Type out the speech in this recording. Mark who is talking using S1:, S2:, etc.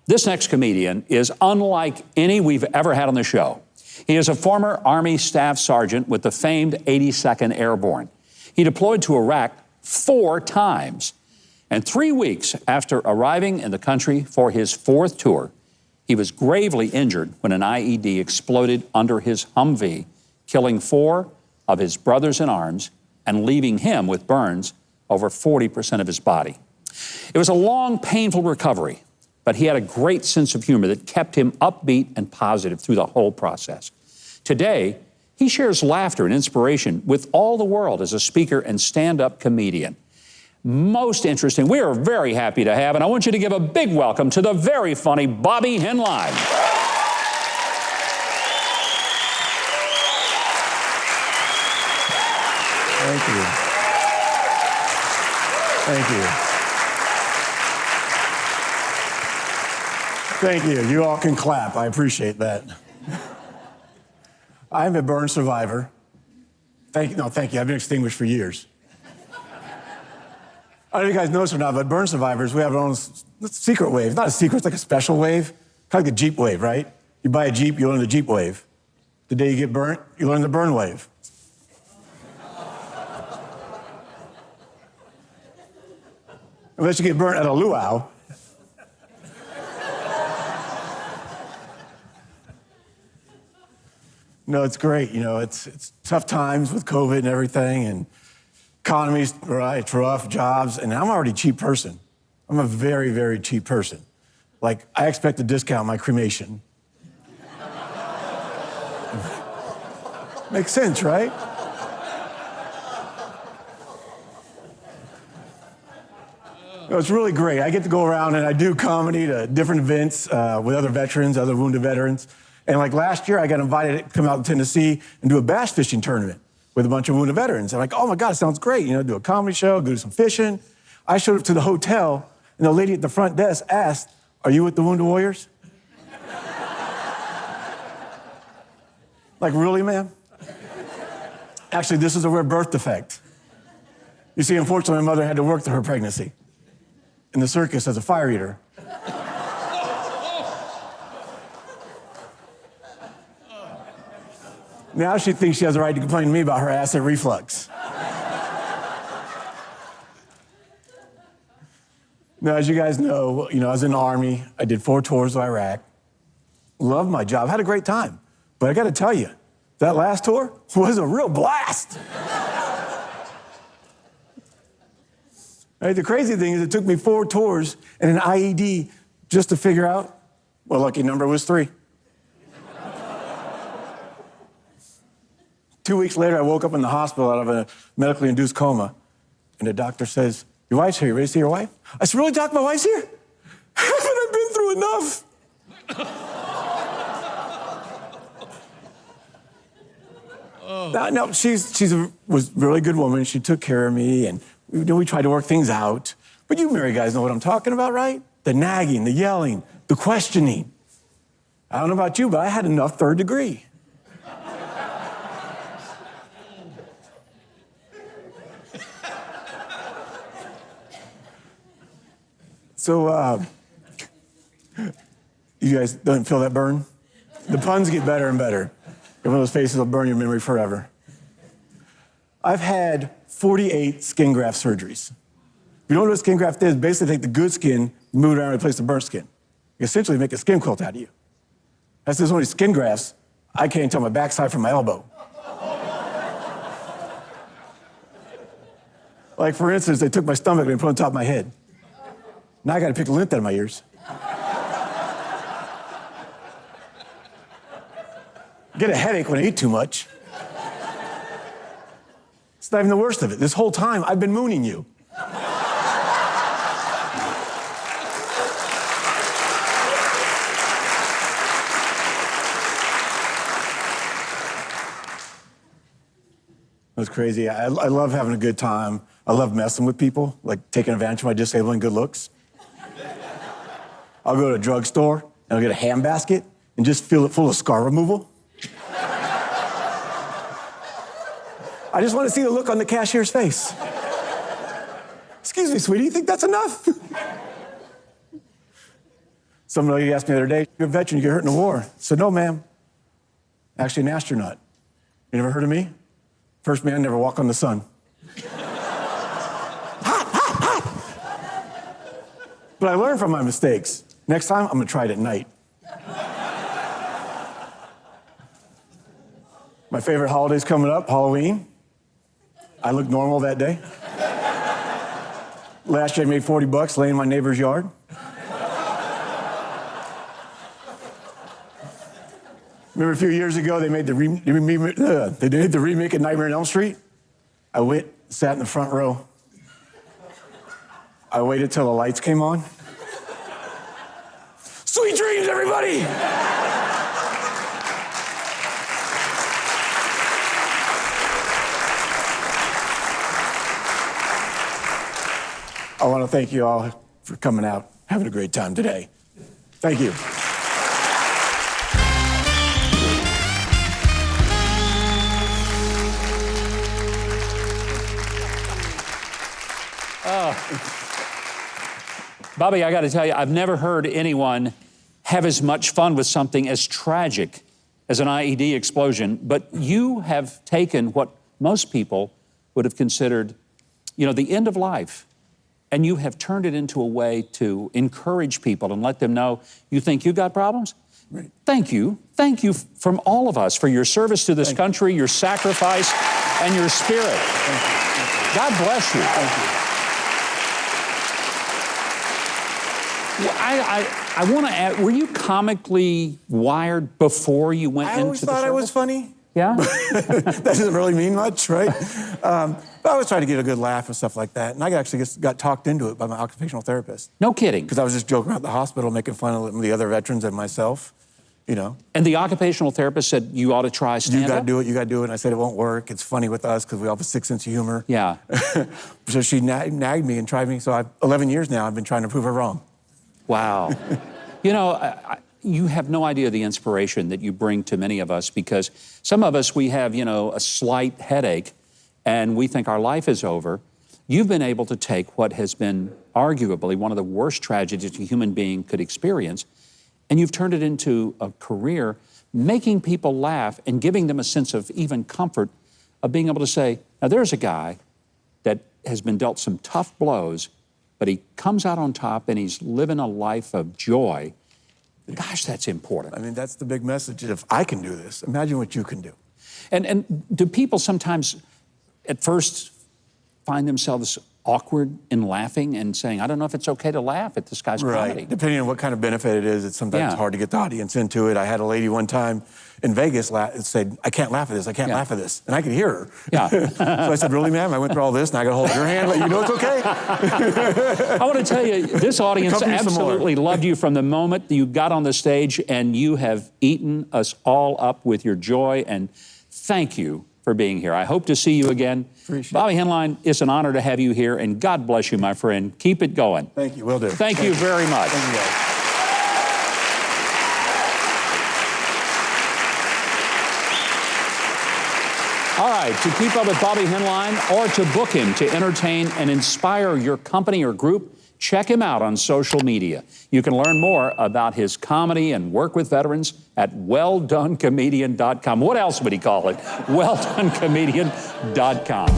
S1: This next comedian is unlike any we've ever had on the show. He is a former Army Staff Sergeant with the famed 82nd Airborne. He deployed to Iraq 4 times. And 3 weeks after arriving in the country for his 4th tour, he was gravely injured when an IED exploded under his Humvee, killing 4 of his brothers in arms and leaving him with burns over 40% of his body. It was a long, painful recovery, but he had a great sense of humor that kept him upbeat and positive through the whole process. Today, he shares laughter and inspiration with all the world as a speaker and stand-up comedian. Most interesting, we are very happy to have, and I want you to give a big welcome to the very funny Bobby Henline.
S2: Thank you. Thank you. Thank you. You all can clap. I appreciate that. I'm a burn survivor. Thank you. No, thank you. I've been extinguished for years. I don't know if you guys know this or not, but burn survivors, we have our own secret wave. It's not a secret, it's like a special wave. Kind of like a Jeep wave, right? You buy a Jeep, you learn the Jeep wave. The day you get burnt, you learn the burn wave. Unless you get burnt at a luau. No, it's great. You know, it's tough times with COVID and everything, and economy's right, it's rough, jobs, and I'm already a cheap person. I'm a very, very cheap person. Like, I expect to discount my cremation. Makes sense, right? No, it's really great. I get to go around and I do comedy to different events with other veterans, other wounded veterans. And like last year, I got invited to come out to Tennessee and do a bass fishing tournament with a bunch of wounded veterans. I'm like, oh my God, it sounds great. You know, do a comedy show, go do some fishing. I showed up to the hotel, and the lady at the front desk asked, are you with the Wounded Warriors? Like, really, ma'am? Actually, this is a rare birth defect. You see, unfortunately, my mother had to work through her pregnancy in the circus as a fire eater. Now she thinks she has a right to complain to me about her acid reflux. Now, as you guys know, I was in the Army. I did 4 tours of Iraq. Loved my job, had a great time. But I gotta tell you, that last tour was a real blast. Right, the crazy thing is it took me 4 tours and an IED just to figure out, well, lucky number was 3. 2 weeks later, I woke up in the hospital out of a medically induced coma, and the doctor says, your wife's here, you ready to see your wife? I said, really, Doc, my wife's here? Haven't I been through enough? No, she was a really good woman. She took care of me, and we tried to work things out. But you married guys know what I'm talking about, right? The nagging, the yelling, the questioning. I don't know about you, but I had enough 3rd degree. So, you guys don't feel that burn? The puns get better and better. One of those faces will burn your memory forever. I've had 48 skin graft surgeries. You know what a skin graft is? Basically take the good skin, move it around, and replace the burnt skin. You essentially make a skin quilt out of you. That's just only skin grafts. I can't tell my backside from my elbow. Like, for instance, they took my stomach and put it on top of my head. Now I got to pick the lint out of my ears. Get a headache when I eat too much. It's not even the worst of it. This whole time, I've been mooning you. It was crazy. I love having a good time. I love messing with people, like taking advantage of my disabling good looks. I'll go to a drugstore, and I'll get a ham basket and just fill it full of scar removal. I just want to see the look on the cashier's face. Excuse me, sweetie, you think that's enough? Some lady asked me the other day, "You're a veteran, you get hurt in the war." I said, "No, ma'am. Actually, an astronaut. You never heard of me? First man never walk on the sun." But I learned from my mistakes. Next time, I'm gonna try it at night. My favorite holiday's coming up, Halloween. I look normal that day. Last year I made $40 laying in my neighbor's yard. Remember a few years ago they made the remake of Nightmare on Elm Street? I went, sat in the front row. I waited till the lights came on. Sweet dreams, everybody! I want to thank you all for coming out, having a great time today. Thank you.
S1: Bobby, I got to tell you, I've never heard anyone have as much fun with something as tragic as an IED explosion, but you have taken what most people would have considered, the end of life, and you have turned it into a way to encourage people and let them know you think you got problems?
S2: Right.
S1: Thank you. Thank you from all of us for your service to this country, your sacrifice, and your spirit.
S2: Thank you. Thank you.
S1: God bless you.
S2: Thank you.
S1: Well, I want to add, were you comically wired before you went into the service?
S2: I always thought I was funny.
S1: Yeah?
S2: That doesn't really mean much, right? But I was trying to get a good laugh and stuff like that. And I actually got talked into it by my occupational therapist.
S1: No kidding.
S2: Because I was just joking around the hospital, making fun of the other veterans and myself,
S1: And the occupational therapist said you ought to try stand-up?
S2: You got to do it, you got to do it. And I said, it won't work. It's funny with us because we all have a sick sense of humor.
S1: Yeah.
S2: So she nagged me and tried me. So 11 years now, I've been trying to prove her wrong.
S1: Wow. You have no idea the inspiration that you bring to many of us, because some of us, we have, a slight headache and we think our life is over. You've been able to take what has been arguably one of the worst tragedies a human being could experience, and you've turned it into a career, making people laugh and giving them a sense of even comfort of being able to say, now there's a guy that has been dealt some tough blows, but he comes out on top and he's living a life of joy. Gosh, that's important.
S2: I mean, that's the big message. If I can do this, imagine what you can do.
S1: And do people sometimes at first find themselves awkward in laughing and saying, I don't know if it's okay to laugh at this guy's comedy?
S2: Right. Depending on what kind of benefit it is, it's sometimes hard to get the audience into it. I had a lady one time in Vegas said, I can't laugh at this, I can't laugh at this. And I could hear her.
S1: Yeah.
S2: So I said, really, ma'am? I went through all this, and I got to hold your hand, let you know it's okay?
S1: I want to tell you, this audience absolutely loved you from the moment you got on the stage, and you have eaten us all up with your joy, and thank you for being here. I hope to see you again.
S2: Appreciate
S1: Bobby Henline, it's an honor to have you here, and God bless you, my friend. Keep it going.
S2: Thank you, will do.
S1: Thank you very much.
S2: Thank you, guys.
S1: All right, to keep up with Bobby Henline or to book him to entertain and inspire your company or group, check him out on social media. You can learn more about his comedy and work with veterans at welldonecomedian.com. What else would he call it? welldonecomedian.com.